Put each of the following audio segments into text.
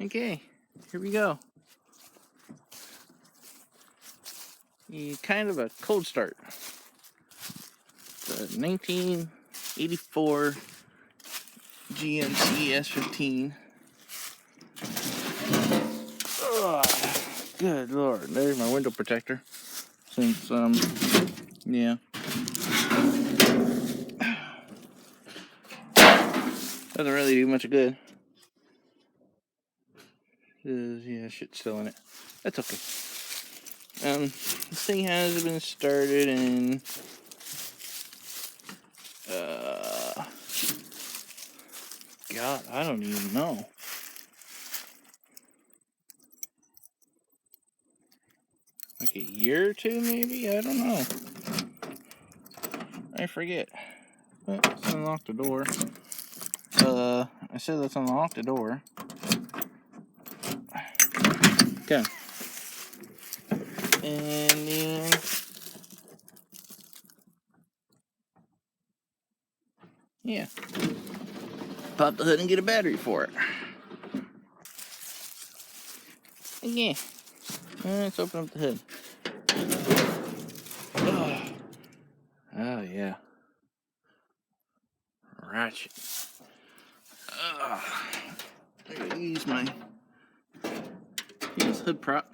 Okay, here we go. Kind of a cold start. The 1984 GMC s15. Good Lord, there's my window protector. Since, yeah. Doesn't really do much good. Yeah, shit's still in it. That's okay. This thing has been started in, God, I don't even know. Like a year or two, maybe? I don't know. I forget. But let's unlock the door. I said let's unlock the door. Okay. And then yeah. Pop the hood and get a battery for it. Yeah. Let's open up the hood. Oh yeah. Ratchet. I gotta use hood prop.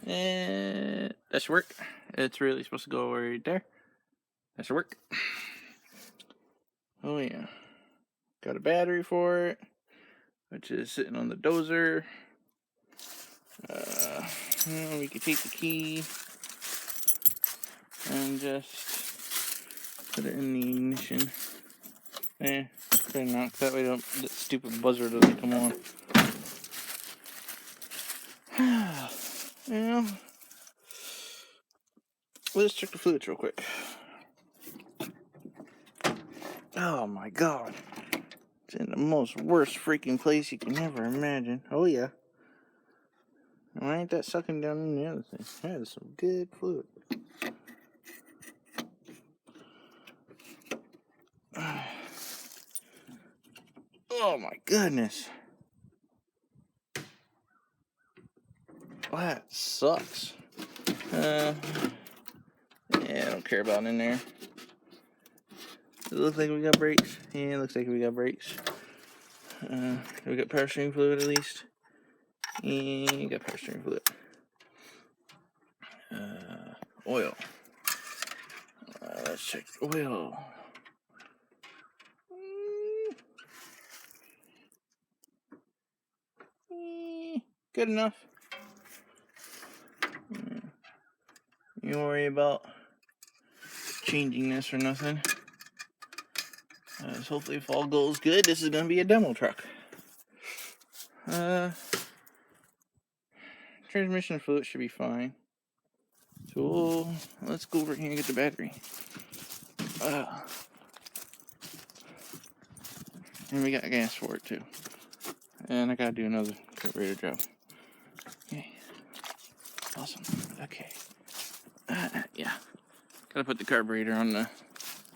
And that should work. It's really supposed to go right there. That should work. Oh yeah. Got a battery for it, which is sitting on the dozer. We can take the key and just put it in the ignition. Better not, that way that stupid buzzer doesn't come on. Yeah. Let's check the fluids real quick. Oh my God. It's in the most worst freaking place you can ever imagine. Oh yeah. Why ain't that sucking down in the other thing? That is some good fluid. Oh my goodness. That sucks. Yeah, I don't care about in there. Does it look like we got brakes? Yeah, it looks like we got brakes. We got power steering fluid at least. And you got power steering fluid. Oil. Let's check oil. Good enough. You don't worry about changing this or nothing. So hopefully if all goes good, this is going to be a demo truck. Transmission fluid should be fine. So let's go over here and get the battery. And we got gas for it too. And I gotta do another carburetor job. Okay. Awesome. Okay. Yeah. Gotta put the carburetor on the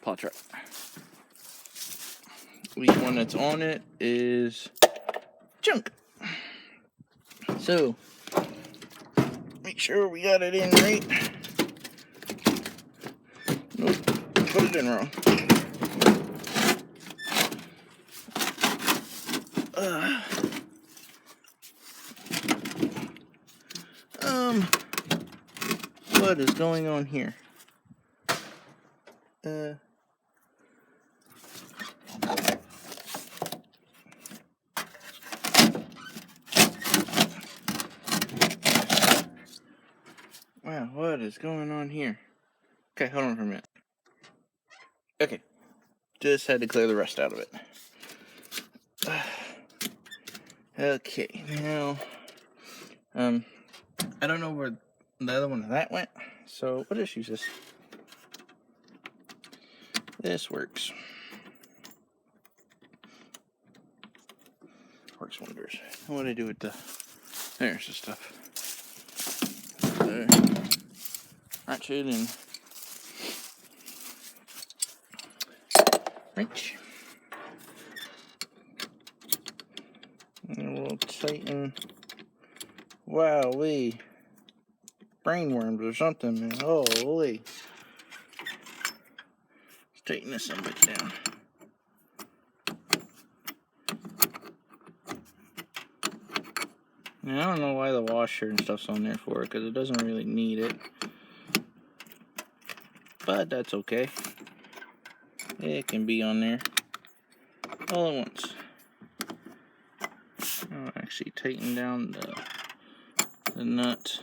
plow truck. The one that's on it is junk. So, make sure we got it in right. Nope, put it in wrong. What is going on here? Wow, what is going on here? Okay, hold on for a minute. Okay, just had to clear the rust out of it. Okay, now, I don't know where the other one of that went, so we'll just use this. This works. Works wonders. What do I do with the... There's the stuff. Ratchet and wrench. tighten. Wowee. Brainworms or something, man. Holy. Let's tighten this some bit down. Now, I don't know why the washer and stuff's on there for it, because it doesn't really need it. But that's okay. It can be on there all at once. I'll actually tighten down the nut.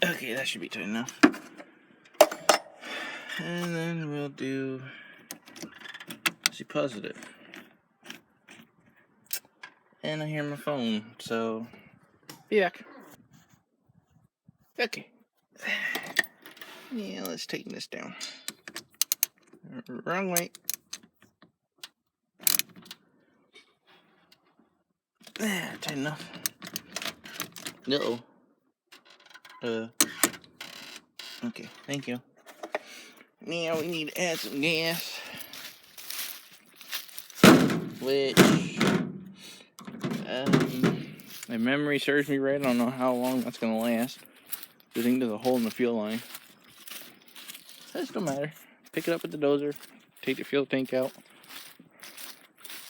Okay, that should be tight enough. And then we'll do C positive. And I hear my phone, so be back. Okay. Yeah, let's tighten this down. Wrong way. Tight enough. Uh-oh. Okay, thank you. Now we need to add some gas. Which, if memory serves me right, I don't know how long that's going to last. I think there's a hole in the fuel line. That don't matter. Pick it up with the dozer. Take the fuel tank out.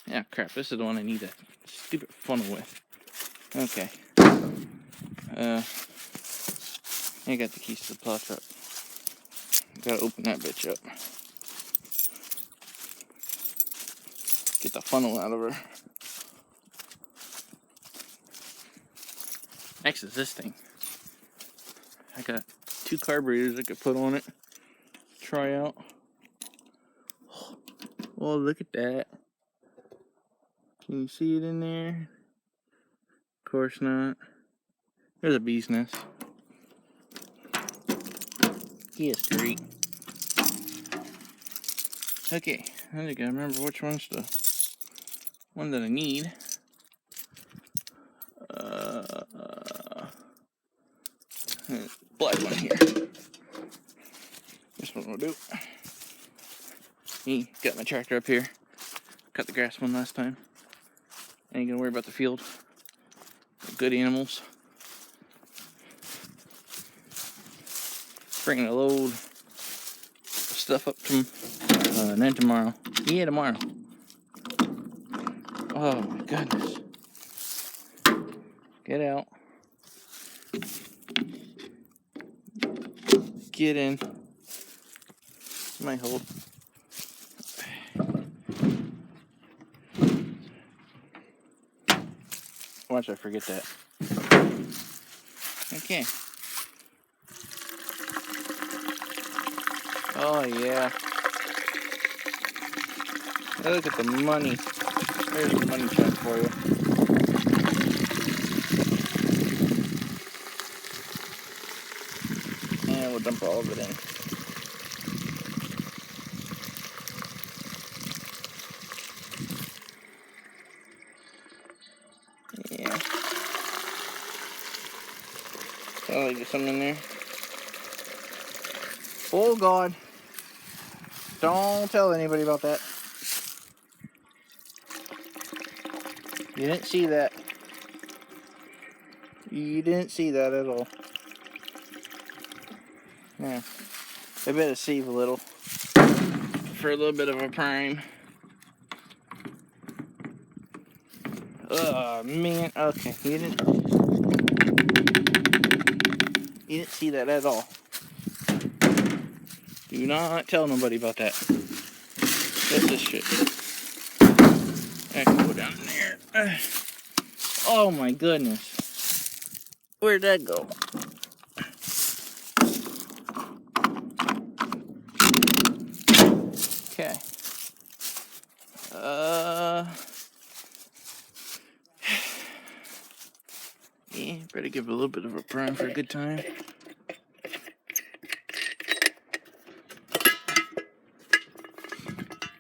Yeah, crap. This is the one I need that stupid funnel with. Okay. I got the keys to the plow truck. Gotta open that bitch up. Get the funnel out of her. Next is this thing. I got 2 carburetors I could put on it. Try out. Oh, look at that. Can you see it in there? Of course not. There's a bee's nest. He is great. Okay, I think I remember which one's the one that I need. Black one here. This one will do. Got my tractor up here. Cut the grass one last time. Ain't gonna worry about the field. Good animals. Bringing a load of stuff up to and then tomorrow. Yeah, tomorrow. Oh my goodness. Get out. Get in. Might hold. Watch I forget that. Okay. Oh yeah. Look at the money. There's the money check for you. And we'll dump all of it in. Yeah. Oh, get something in there. Oh God. Don't tell anybody about that. You didn't see that. You didn't see that at all. Yeah. I better save a little for a little bit of a prime. Oh man. Okay. You didn't see that at all. Do not tell nobody about that. That's this shit. I can go down in there. Oh my goodness. Where'd that go? Okay. Yeah, better give it a little bit of a prime for a good time.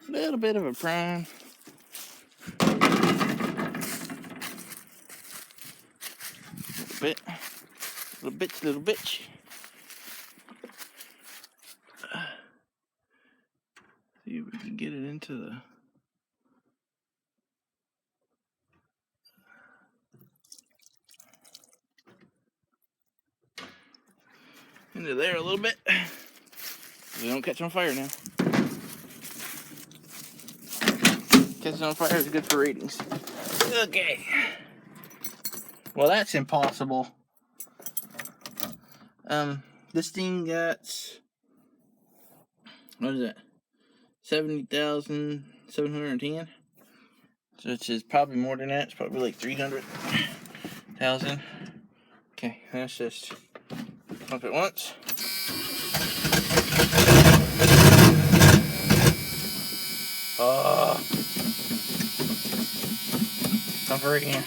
Little bit of a prime. Little bitch. See if we can get it into there a little bit. We don't catch on fire now. Catching on fire is good for ratings. Okay. Well, that's impossible. This thing got, what is it? 70,710. So which is probably more than that. It's probably like 300,000. Okay, let's just pump it once. Pump her again.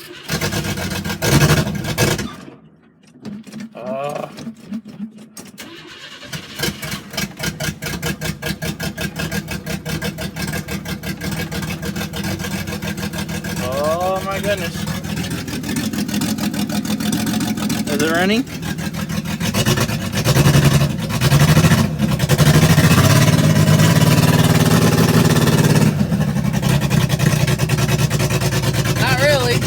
Oh my goodness. Is it running? Not really.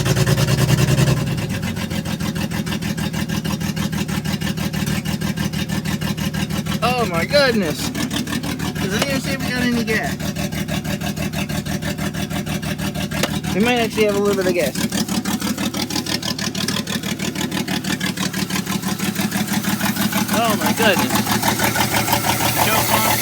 Oh my goodness. Does it even see if we got any gas? We might actually have a little bit of gas. Oh my goodness. Choke on.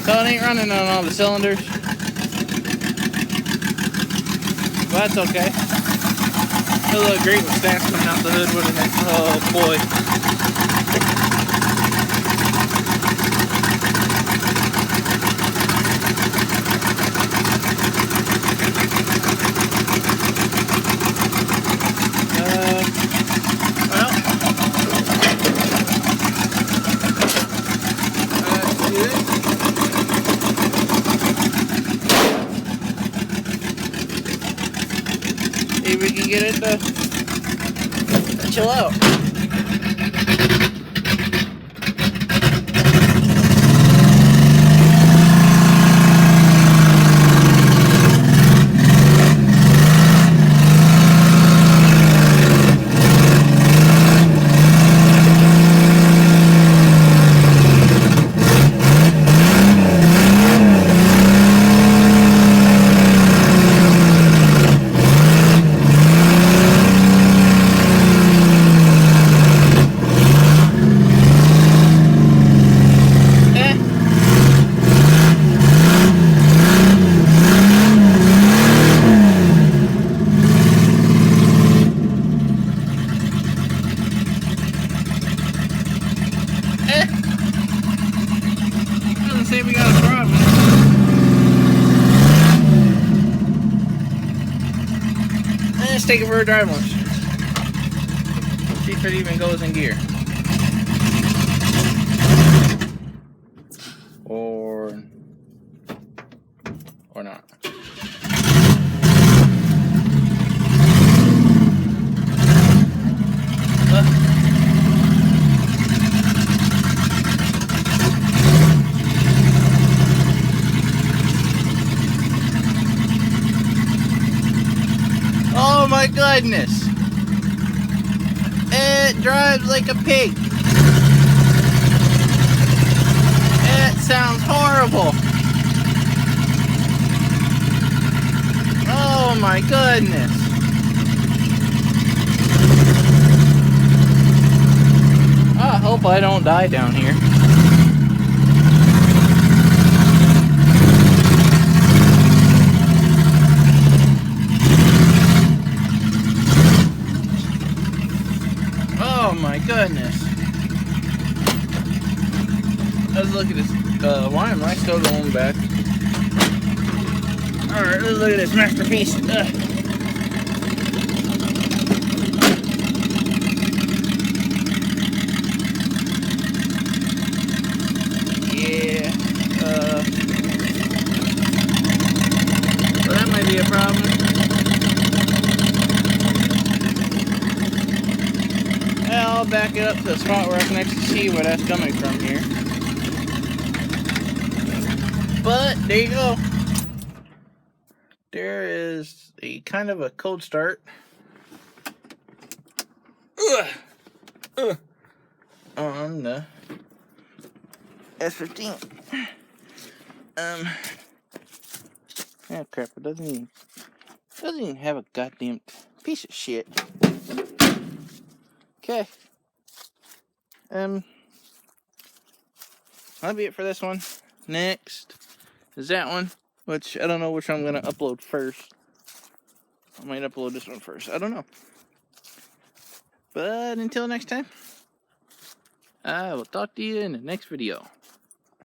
So it ain't running on all the cylinders. But that's okay. It'll look great with stacks coming out the hood, wouldn't it? Oh boy. See if we can get it to chill out. Doesn't say we got a problem. Let's take it for a drive once. See if it even goes in gear. Or not. Oh my goodness! It drives like a pig. It sounds horrible. Oh my goodness. I hope I don't die down here. Oh my goodness. Let's look at this. Why am I still going back? Alright, let's look at this masterpiece. Yeah. So that might be a problem. Well, I'll back it up to the spot where I can actually see where that's coming from here. But there you go. There is a kind of a cold start on the S15. Oh crap! It doesn't even have a goddamn piece of shit. Okay. That'll be it for this one. Next is that one, which I don't know which I'm gonna upload first. I might upload this one first. I don't know. But until next time, I will talk to you in the next video.